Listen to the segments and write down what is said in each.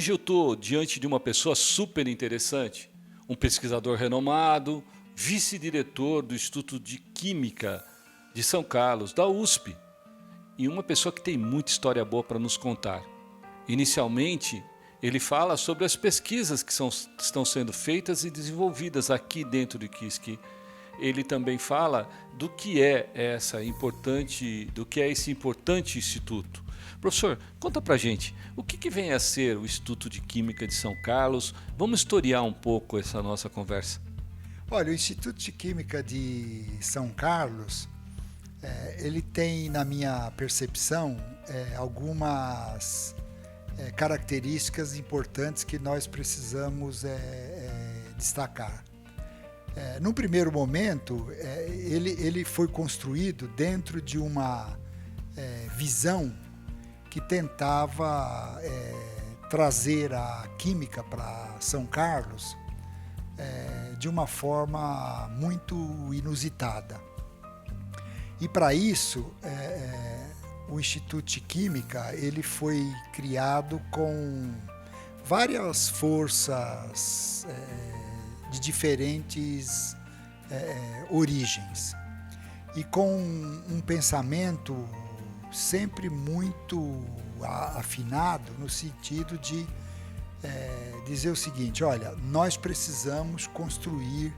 hoje eu estou diante de uma pessoa super interessante, um pesquisador renomado, vice-diretor do Instituto de Química de São Carlos, da USP, e uma pessoa que tem muita história boa para nos contar. Inicialmente, ele fala sobre as pesquisas que estão sendo feitas e desenvolvidas aqui dentro de Kiski. Ele também fala do que é esse importante instituto. Professor, conta pra gente, o que vem a ser o Instituto de Química de São Carlos? Vamos historiar um pouco essa nossa conversa. Olha, o Instituto de Química de São Carlos, ele tem, na minha percepção, algumas características importantes que nós precisamos destacar. Num primeiro momento, ele foi construído dentro de uma visão que tentava trazer a química para São Carlos de uma forma muito inusitada. E para isso, o Instituto de Química ele foi criado com várias forças de diferentes origens e com um pensamento sempre muito afinado no sentido de dizer o seguinte: olha, nós precisamos construir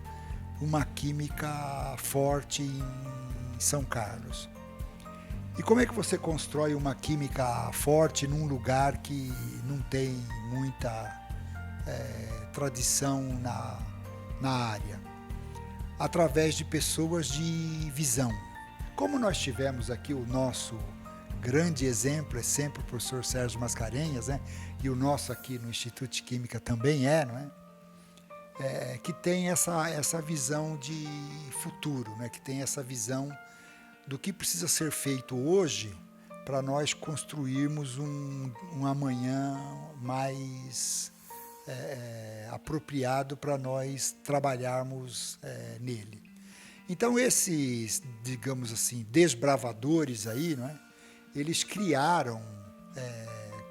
uma química forte em São Carlos. E como é que você constrói uma química forte num lugar que não tem muita tradição na área? Através de pessoas de visão. Como nós tivemos aqui o nosso grande exemplo, é sempre o professor Sérgio Mascarenhas, né? E o nosso aqui no Instituto de Química também não é? Que tem essa visão de futuro, né? Que tem essa visão do que precisa ser feito hoje para nós construirmos um amanhã mais apropriado para nós trabalharmos nele. Então esses, digamos assim, desbravadores aí, não é? Eles criaram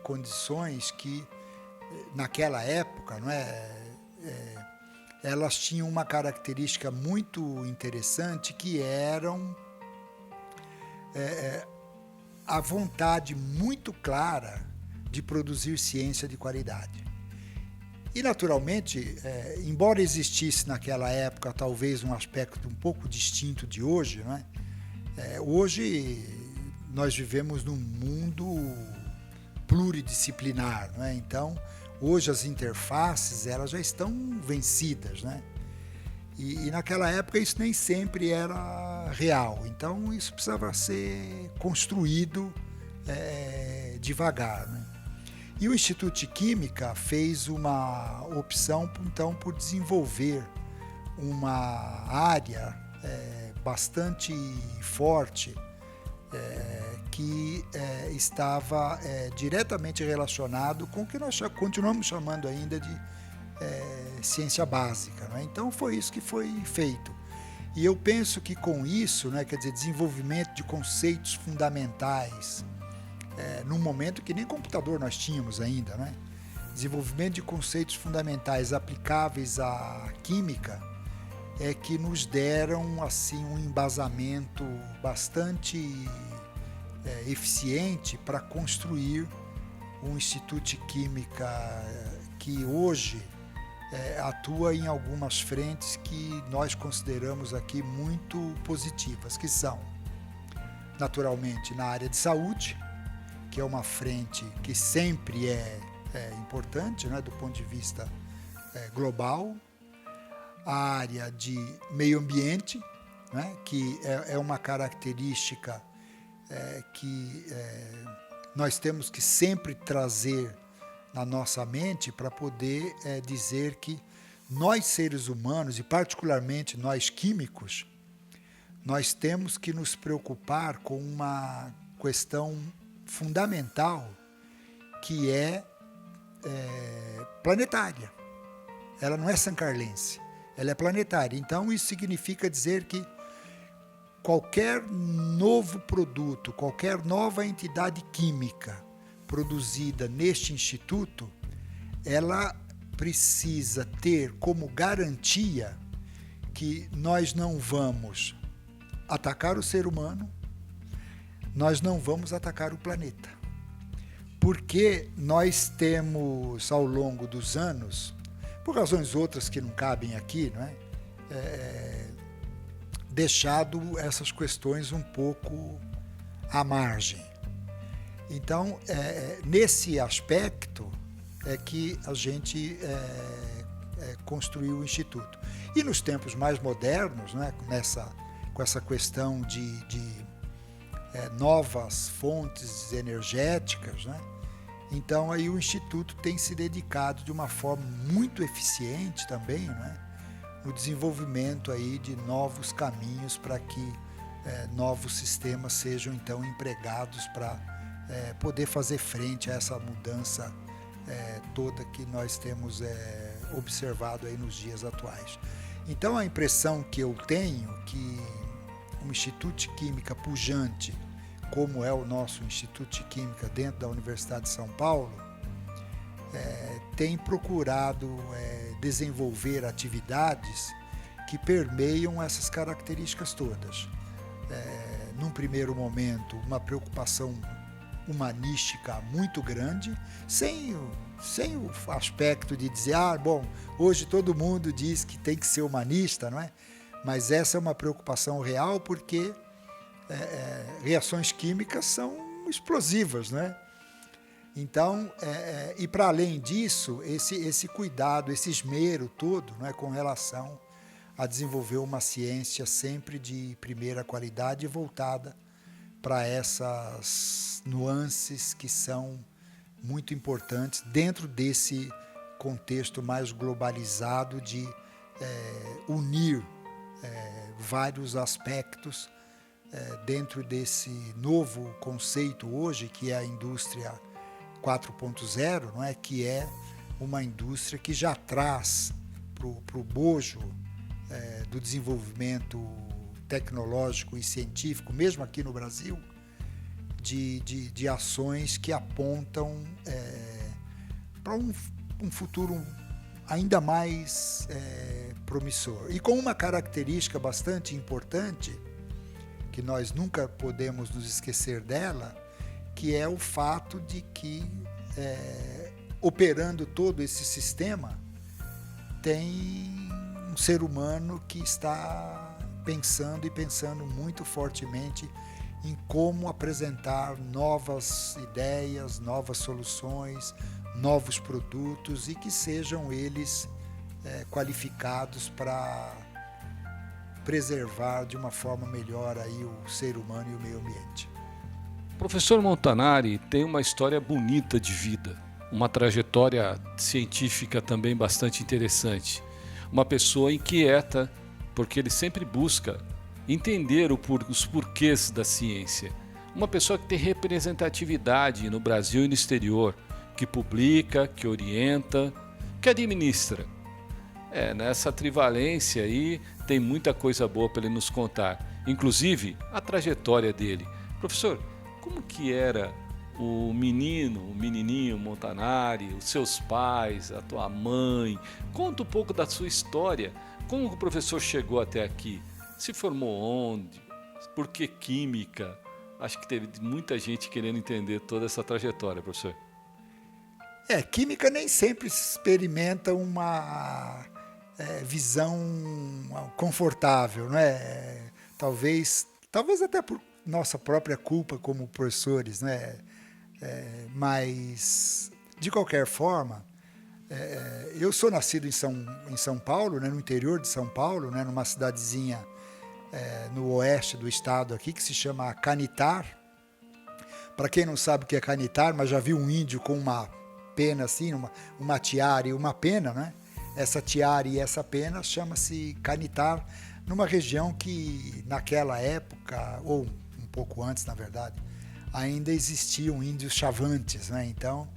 condições que naquela época, não elas tinham uma característica muito interessante, que eram a vontade muito clara de produzir ciência de qualidade. E, naturalmente, embora existisse naquela época talvez um aspecto um pouco distinto de hoje, não é? Hoje nós vivemos num mundo pluridisciplinar, não é? Então, hoje as interfaces elas já estão vencidas, né? E naquela época isso nem sempre era real, então isso precisava ser construído devagar, né? E o Instituto de Química fez uma opção então por desenvolver uma área bastante forte que estava diretamente relacionado com o que nós continuamos chamando ainda de ciência básica, né? Então foi isso que foi feito. E eu penso que com isso, né, quer dizer, desenvolvimento de conceitos fundamentais, num momento que nem computador nós tínhamos ainda, né? Desenvolvimento de conceitos fundamentais aplicáveis à química que nos deram assim um embasamento bastante eficiente para construir um Instituto de Química que hoje atua em algumas frentes que nós consideramos aqui muito positivas, que são, naturalmente, na área de saúde, que é uma frente que sempre é importante, né, do ponto de vista global, a área de meio ambiente, né, que é uma característica que nós temos que sempre trazer na nossa mente para poder dizer que nós seres humanos, e particularmente nós químicos, nós temos que nos preocupar com uma questão fundamental que é planetária. Ela não é sancarlense, ela é planetária. Então isso significa dizer que qualquer novo produto, qualquer nova entidade química produzida neste instituto, ela precisa ter como garantia que nós não vamos atacar o ser humano, nós não vamos atacar o planeta. Porque nós temos, ao longo dos anos, por razões outras que não cabem aqui, não é? Deixado essas questões um pouco à margem. Então, nesse aspecto é que a gente construiu o Instituto. E nos tempos mais modernos, né, com essa questão de novas fontes energéticas, né, então aí o Instituto tem se dedicado de uma forma muito eficiente também, né, no desenvolvimento aí de novos caminhos para que novos sistemas sejam então empregados para poder fazer frente a essa mudança toda que nós temos observado aí nos dias atuais. Então a impressão que eu tenho que um Instituto de Química pujante, como é o nosso Instituto de Química dentro da Universidade de São Paulo, tem procurado desenvolver atividades que permeiam essas características todas. Num primeiro momento, uma preocupação humanística muito grande, sem o aspecto de dizer, bom, hoje todo mundo diz que tem que ser humanista, não é? Mas essa é uma preocupação real porque reações químicas são explosivas, não é? Então, e para além disso, esse cuidado, esse esmero todo, não é, com relação a desenvolver uma ciência sempre de primeira qualidade voltada para essas nuances que são muito importantes dentro desse contexto mais globalizado de unir vários aspectos dentro desse novo conceito hoje, que é a indústria 4.0, não é? Que é uma indústria que já traz para o bojo do desenvolvimento tecnológico e científico, mesmo aqui no Brasil, de ações que apontam para um futuro ainda mais promissor. E com uma característica bastante importante, que nós nunca podemos nos esquecer dela, que é o fato de que, operando todo esse sistema, tem um ser humano que está pensando muito fortemente em como apresentar novas ideias, novas soluções, novos produtos e que sejam eles qualificados para preservar de uma forma melhor aí o ser humano e o meio ambiente. Professor Montanari tem uma história bonita de vida, uma trajetória científica também bastante interessante. Uma pessoa inquieta, porque ele sempre busca entender os porquês da ciência. Uma pessoa que tem representatividade no Brasil e no exterior, que publica, que orienta, que administra. Nessa trivalência aí tem muita coisa boa para ele nos contar, inclusive a trajetória dele. Professor, como que era o menininho Montanari, os seus pais, a tua mãe? Conta um pouco da sua história. Como o professor chegou até aqui? Se formou onde? Por que química? Acho que teve muita gente querendo entender toda essa trajetória, professor. Química nem sempre experimenta uma visão confortável, não é? Talvez até por nossa própria culpa como professores, né? Mas, de qualquer forma, eu sou nascido em São Paulo, né, no interior de São Paulo, né, numa cidadezinha no oeste do estado aqui, que se chama Canitar. Para quem não sabe o que é Canitar, mas já viu um índio com uma pena assim, uma tiara e uma pena, né? Essa tiara e essa pena chama-se Canitar, numa região que naquela época, ou um pouco antes na verdade, ainda existiam índios chavantes, né? Então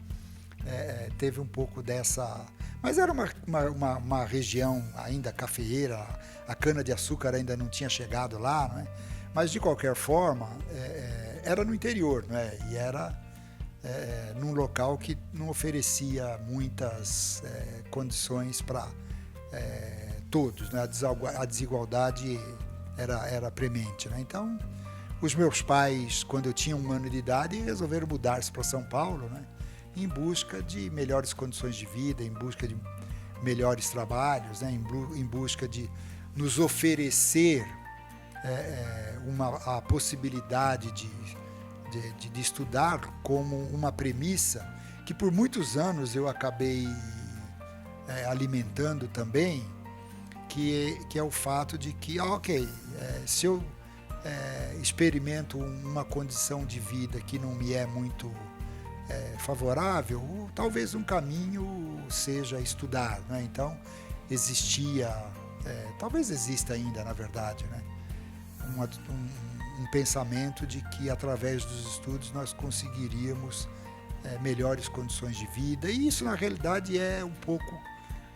teve um pouco dessa... Mas era uma região ainda cafeeira, a cana-de-açúcar ainda não tinha chegado lá, né? Mas de qualquer forma, era no interior, né? E era num local que não oferecia muitas condições para todos, né? A desigualdade era premente, né? Então, os meus pais, quando eu tinha 1 ano de idade, resolveram mudar-se para São Paulo, né? Em busca de melhores condições de vida, em busca de melhores trabalhos, né? Em busca de nos oferecer a possibilidade de estudar como uma premissa que por muitos anos eu acabei alimentando também, que é o fato de que, se eu experimento uma condição de vida que não me é muito favorável, talvez um caminho seja estudar, né? Então existia, talvez exista ainda, na verdade, né? Um pensamento de que através dos estudos nós conseguiríamos melhores condições de vida, e isso na realidade é um pouco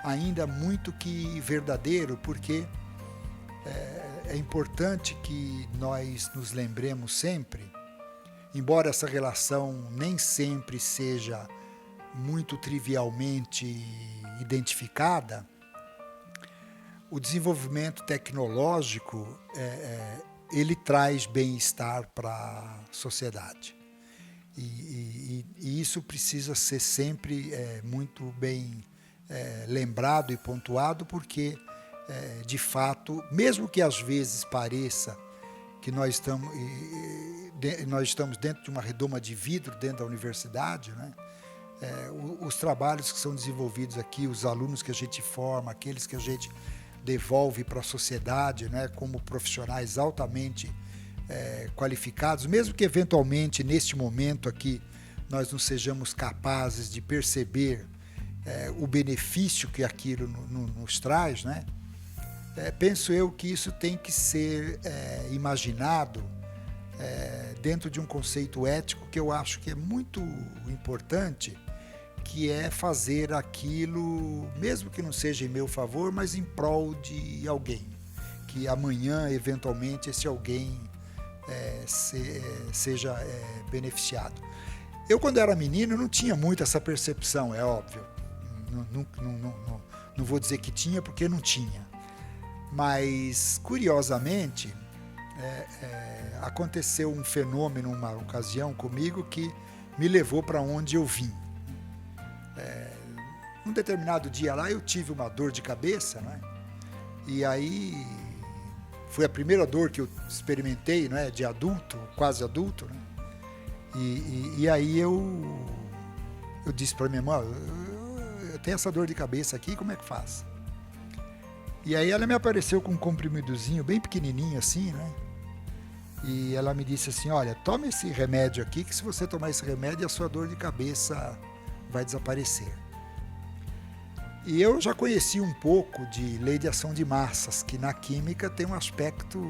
ainda muito que verdadeiro, porque é importante que nós nos lembremos sempre, embora essa relação nem sempre seja muito trivialmente identificada, o desenvolvimento tecnológico ele traz bem-estar para a sociedade. E isso precisa ser sempre muito bem lembrado e pontuado, porque, de fato, mesmo que às vezes pareça que nós estamos dentro de uma redoma de vidro dentro da universidade, né? Os trabalhos que são desenvolvidos aqui, os alunos que a gente forma, aqueles que a gente devolve para a sociedade, né, como profissionais altamente qualificados, mesmo que eventualmente neste momento aqui nós não sejamos capazes de perceber o benefício que aquilo nos traz, né? Penso eu que isso tem que ser imaginado dentro de um conceito ético que eu acho que é muito importante, que é fazer aquilo, mesmo que não seja em meu favor, mas em prol de alguém, que amanhã, eventualmente, esse alguém seja beneficiado. Eu, quando era menino, não tinha muito essa percepção, é óbvio. Não vou dizer que tinha, porque não tinha. Mas, curiosamente, aconteceu um fenômeno, uma ocasião comigo, que me levou para onde eu vim. Um determinado dia lá eu tive uma dor de cabeça, né? E aí foi a primeira dor que eu experimentei, né, de adulto, quase adulto, né? E aí eu disse para minha irmã, eu tenho essa dor de cabeça aqui, como é que faz? E aí ela me apareceu com um comprimidozinho bem pequenininho assim, né? E ela me disse assim, olha, toma esse remédio aqui, que se você tomar esse remédio a sua dor de cabeça vai desaparecer. E eu já conheci um pouco de lei de ação de massas, que na química tem um aspecto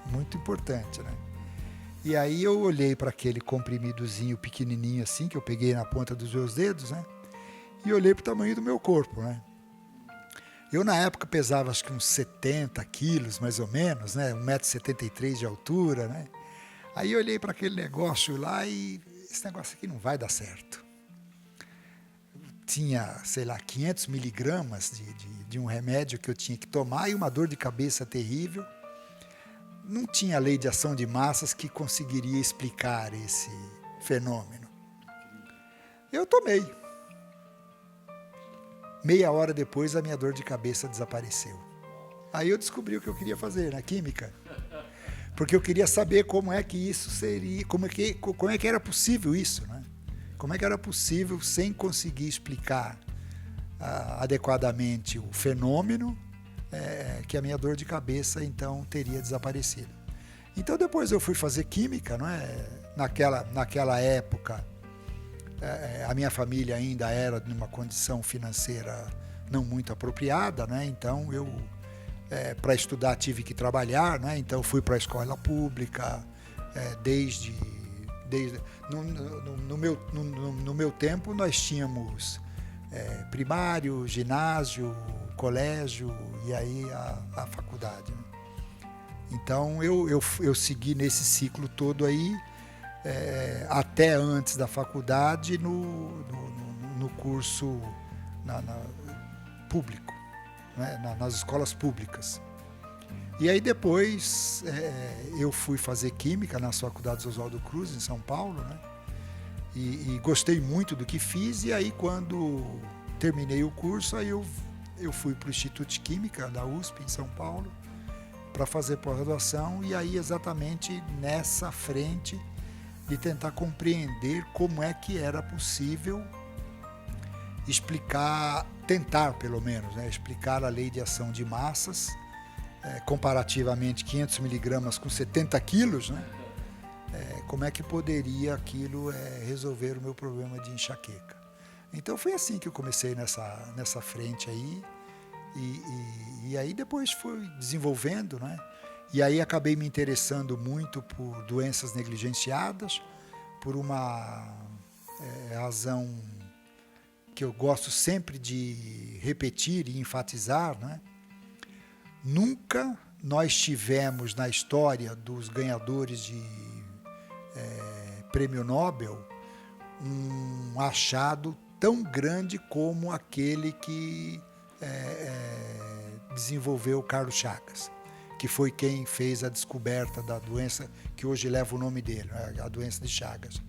muito importante, né? E aí eu olhei para aquele comprimidozinho pequenininho assim, que eu peguei na ponta dos meus dedos, né? E olhei para o tamanho do meu corpo, né? Eu na época pesava acho que uns 70 quilos, mais ou menos, né? 1,73 m de altura, né? Aí eu olhei para aquele negócio lá e esse negócio aqui não vai dar certo. Tinha, sei lá, 500 miligramas de um remédio que eu tinha que tomar e uma dor de cabeça terrível. Não tinha lei de ação de massas que conseguiria explicar esse fenômeno. Eu tomei. Meia hora depois a minha dor de cabeça desapareceu. Aí eu descobri o que eu queria fazer na química. Porque eu queria saber como é que isso seria, como é que era possível isso, né? Como é que era possível, sem conseguir explicar adequadamente o fenômeno, que a minha dor de cabeça então teria desaparecido. Então depois eu fui fazer química, não é? Naquela época a minha família ainda era numa condição financeira não muito apropriada, né? Então eu para estudar tive que trabalhar, né? Então fui para a escola pública no meu tempo nós tínhamos primário, ginásio, colégio e aí a faculdade, né? Então eu segui nesse ciclo todo aí, até antes da faculdade no curso público, né? Nas escolas públicas. E aí depois eu fui fazer Química nas faculdades Oswaldo Cruz, em São Paulo, né? E gostei muito do que fiz, e aí quando terminei o curso, aí eu fui para o Instituto de Química da USP, em São Paulo, para fazer pós-graduação, e aí exatamente nessa frente de tentar compreender como é que era possível explicar, tentar pelo menos, né, explicar a lei de ação de massas, comparativamente 500 miligramas com 70 quilos, né? Como é que poderia aquilo resolver o meu problema de enxaqueca. Então foi assim que eu comecei nessa frente aí, e aí depois fui desenvolvendo, né? E aí acabei me interessando muito por doenças negligenciadas, por uma razão que eu gosto sempre de repetir e enfatizar, né? Nunca nós tivemos na história dos ganhadores de prêmio Nobel um achado tão grande como aquele que desenvolveu Carlos Chagas, que foi quem fez a descoberta da doença que hoje leva o nome dele, a doença de Chagas.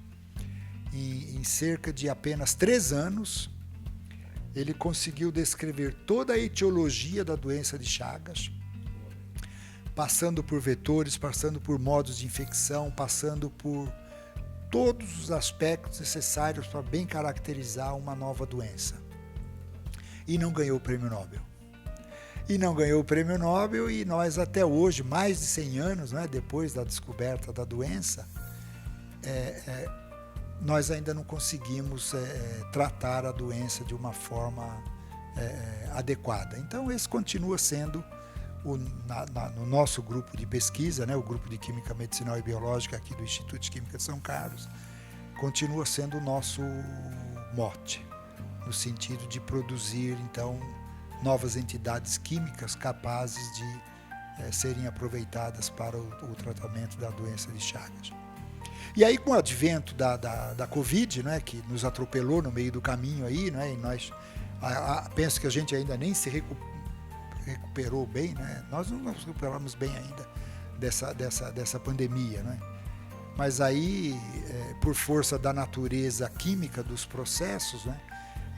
Em cerca de apenas 3 anos, ele conseguiu descrever toda a etiologia da doença de Chagas, passando por vetores, passando por modos de infecção, passando por todos os aspectos necessários para bem caracterizar uma nova doença. E não ganhou o prêmio Nobel. E nós até hoje, mais de 100 anos, né, depois da descoberta da doença, nós ainda não conseguimos tratar a doença de uma forma adequada. Então esse continua sendo no nosso grupo de pesquisa, né, o grupo de Química Medicinal e Biológica aqui do Instituto de Química de São Carlos, continua sendo o nosso mote, no sentido de produzir, então, novas entidades químicas capazes de serem aproveitadas para o tratamento da doença de Chagas. E aí, com o advento da Covid, né, que nos atropelou no meio do caminho aí, né, e nós penso que a gente ainda nem se recuperou bem, né? Nós não nos recuperamos bem ainda dessa pandemia, né? Mas aí, por força da natureza química dos processos, né,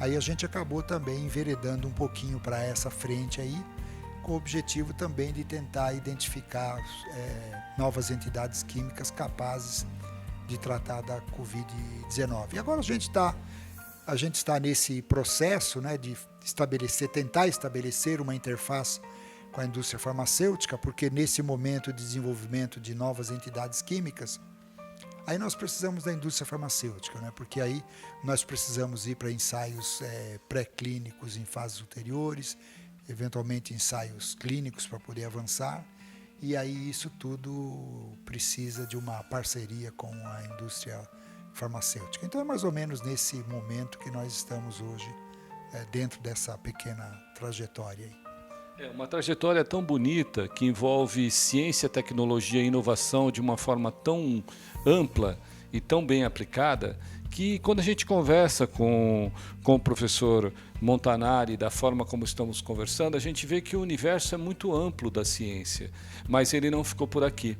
aí a gente acabou também enveredando um pouquinho para essa frente aí, com o objetivo também de tentar identificar novas entidades químicas capazes de tratar da Covid-19. E agora a gente está nesse processo, né, de tentar estabelecer uma interface com a indústria farmacêutica, porque nesse momento de desenvolvimento de novas entidades químicas, aí nós precisamos da indústria farmacêutica, né, porque aí nós precisamos ir para ensaios pré-clínicos em fases ulteriores, eventualmente ensaios clínicos para poder avançar, e aí isso tudo precisa de uma parceria com a indústria farmacêutica. Então é mais ou menos nesse momento que nós estamos hoje, dentro dessa pequena trajetória aí. Uma trajetória tão bonita que envolve ciência, tecnologia e inovação de uma forma tão ampla e tão bem aplicada, que quando a gente conversa com o professor Montanari, da forma como estamos conversando, a gente vê que o universo é muito amplo da ciência, mas ele não ficou por aqui.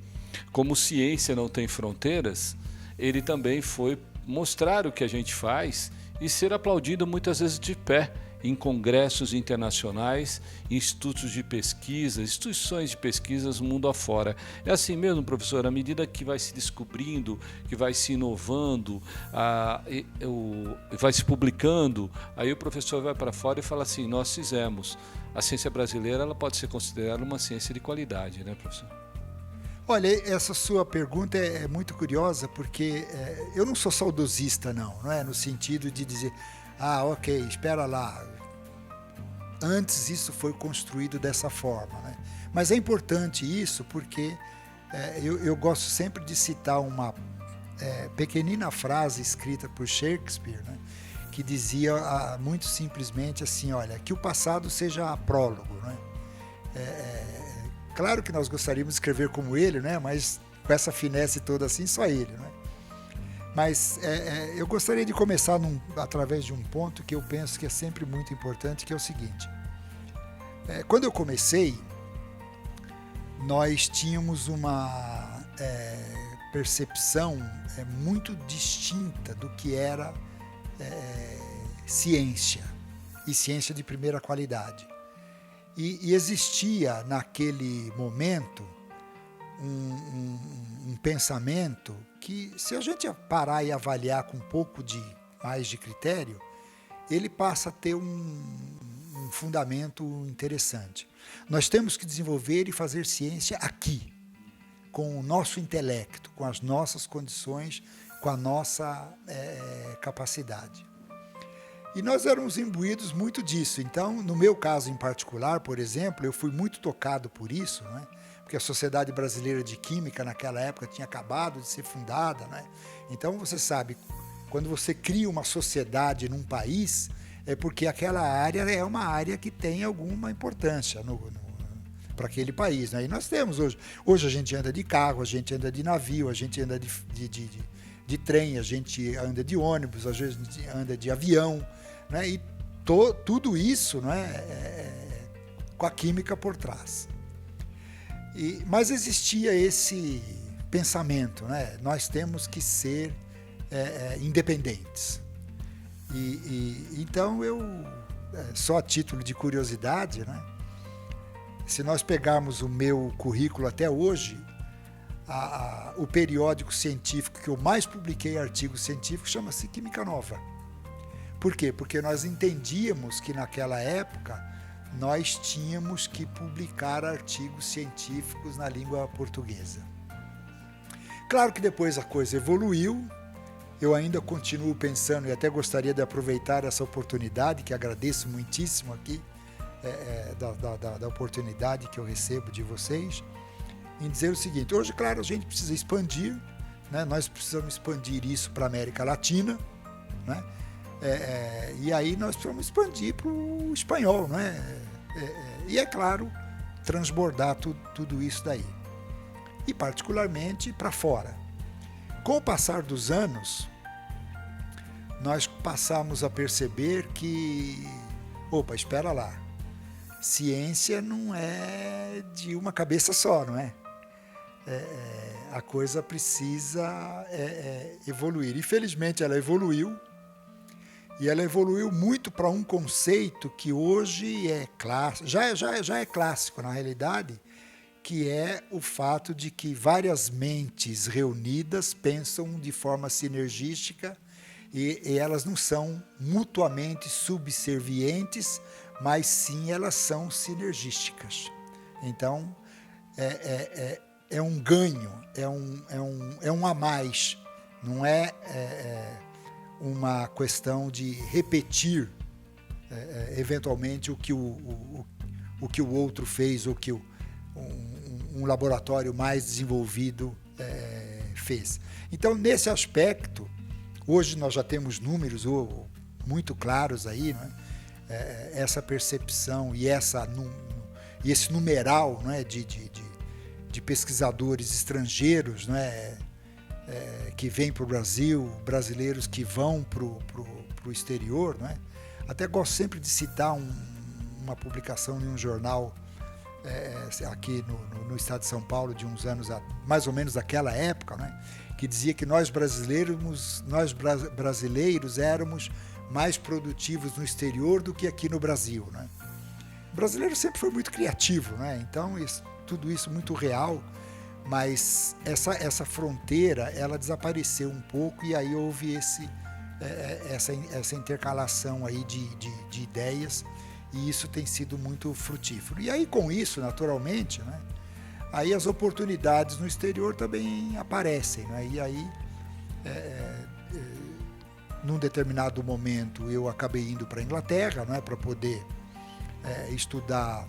Como ciência não tem fronteiras, ele também foi mostrar o que a gente faz e ser aplaudido muitas vezes de pé em congressos internacionais, institutos de pesquisa, instituições de pesquisas mundo afora. É assim mesmo, professor, à medida que vai se descobrindo, que vai se inovando, vai se publicando, aí o professor vai para fora e fala assim, nós fizemos. A ciência brasileira ela pode ser considerada uma ciência de qualidade, né, professor? Olha, essa sua pergunta é muito curiosa, porque eu não sou saudosista, não é? No sentido de dizer, ok, espera lá, antes isso foi construído dessa forma, né? Mas é importante isso porque eu gosto sempre de citar uma pequenina frase escrita por Shakespeare, né? Que dizia muito simplesmente assim, olha, que o passado seja prólogo, né? Claro que nós gostaríamos de escrever como ele, né? Mas com essa finesse toda assim, só ele, né? Mas eu gostaria de começar através de um ponto que eu penso que é sempre muito importante, que é o seguinte. Quando eu comecei, nós tínhamos uma percepção muito distinta do que era ciência, e ciência de primeira qualidade. E existia naquele momento um pensamento que, se a gente parar e avaliar com um pouco mais de critério, ele passa a ter um fundamento interessante. Nós temos que desenvolver e fazer ciência aqui, com o nosso intelecto, com as nossas condições, com a nossa capacidade. E nós éramos imbuídos muito disso. Então, no meu caso em particular, por exemplo, eu fui muito tocado por isso, né? Porque a Sociedade Brasileira de Química, naquela época, tinha acabado de ser fundada, né? Então, você sabe, quando você cria uma sociedade num país, é porque aquela área é uma área que tem alguma importância para aquele país, né? E nós temos hoje. Hoje a gente anda de carro, a gente anda de navio, a gente anda de trem, a gente anda de ônibus, às vezes a gente anda de avião, né? E tudo isso, né, com a química por trás. Mas existia esse pensamento, né? Nós temos que ser independentes. Então eu, só a título de curiosidade, né? Se nós pegarmos o meu currículo até hoje, o periódico científico que eu mais publiquei artigos científicos chama-se Química Nova. Por quê? Porque nós entendíamos que naquela época nós tínhamos que publicar artigos científicos na língua portuguesa. Claro que depois a coisa evoluiu, eu ainda continuo pensando e até gostaria de aproveitar essa oportunidade, que agradeço muitíssimo aqui, da oportunidade que eu recebo de vocês, em dizer o seguinte: hoje, claro, a gente precisa expandir, né? Nós precisamos expandir isso para a América Latina, né? E aí nós precisamos expandir para o espanhol, né? E é claro, transbordar tudo isso daí. E particularmente para fora. Com o passar dos anos, nós passamos a perceber que, espera lá, ciência não é de uma cabeça só, não é? A coisa precisa evoluir. Infelizmente ela evoluiu, e ela evoluiu muito para um conceito que hoje é clássico, já é clássico na realidade, que é o fato de que várias mentes reunidas pensam de forma sinergística e elas não são mutuamente subservientes, mas sim elas são sinergísticas. Então, é um ganho, é um a mais, não é uma questão de repetir eventualmente o que o outro fez, ou que um laboratório mais desenvolvido fez. Então, nesse aspecto, hoje nós já temos números muito claros aí, né? Essa percepção e esse numeral, né, de pesquisadores estrangeiros, né, que vêm para o Brasil, brasileiros que vão para o exterior, né? Até gosto sempre de citar uma publicação em um jornal aqui no estado de São Paulo, de uns anos, mais ou menos daquela época, né? Que dizia que nós brasileiros éramos mais produtivos no exterior do que aqui no Brasil, né? O brasileiro sempre foi muito criativo, né? Então tudo isso muito real, mas essa fronteira ela desapareceu um pouco, e aí houve essa intercalação aí de ideias, e isso tem sido muito frutífero. E aí, com isso, naturalmente, né, aí as oportunidades no exterior também aparecem, né? E aí, num determinado momento, eu acabei indo para a Inglaterra, né, para poder estudar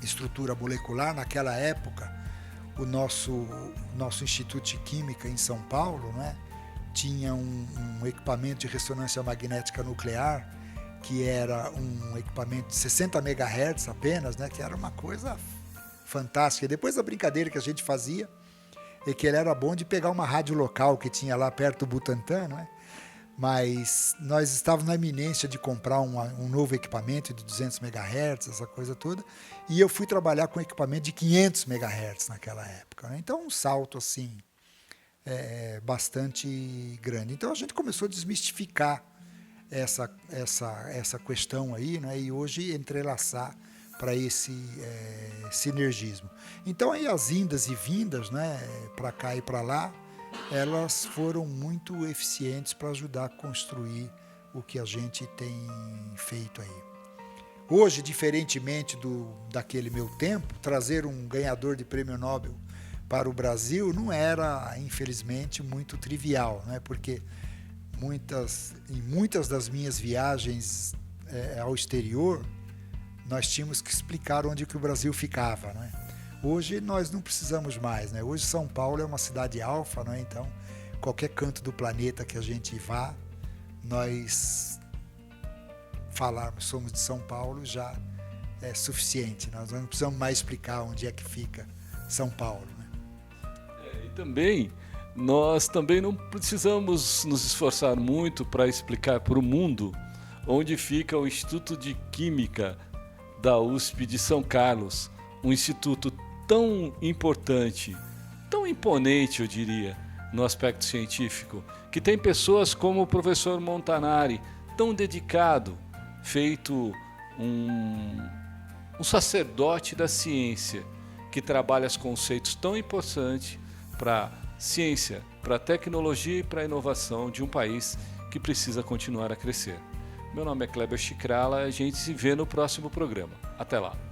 estrutura molecular. Naquela época, o nosso Instituto de Química em São Paulo, né, tinha um equipamento de ressonância magnética nuclear, que era um equipamento de 60 MHz apenas, né, que era uma coisa fantástica. Depois da brincadeira que a gente fazia, é que ele era bom de pegar uma rádio local que tinha lá perto do Butantã, não é? Mas nós estávamos na iminência de comprar um novo equipamento de 200 MHz, essa coisa toda, e eu fui trabalhar com equipamento de 500 MHz naquela época, né? Então, um salto assim bastante grande. Então, a gente começou a desmistificar essa questão aí, né? E hoje entrelaçar para esse sinergismo. Então, aí as indas e vindas, né, para cá e para lá, elas foram muito eficientes para ajudar a construir o que a gente tem feito aí. Hoje, diferentemente daquele meu tempo, trazer um ganhador de prêmio Nobel para o Brasil não era, infelizmente, muito trivial, né? Porque em muitas das minhas viagens ao exterior, nós tínhamos que explicar onde que o Brasil ficava, né? Hoje nós não precisamos mais, né? Hoje São Paulo é uma cidade alfa, né? Então, qualquer canto do planeta que a gente vá, nós falarmos somos de São Paulo já é suficiente. Nós não precisamos mais explicar onde é que fica São Paulo, né? E também, nós também não precisamos nos esforçar muito para explicar para o mundo onde fica o Instituto de Química da USP de São Carlos, um instituto tão importante, tão imponente, eu diria, no aspecto científico, que tem pessoas como o professor Montanari, tão dedicado, feito um sacerdote da ciência, que trabalha os conceitos tão importantes para ciência, para tecnologia e para a inovação de um país que precisa continuar a crescer. Meu nome é Kleber Chicrala, a gente se vê no próximo programa. Até lá!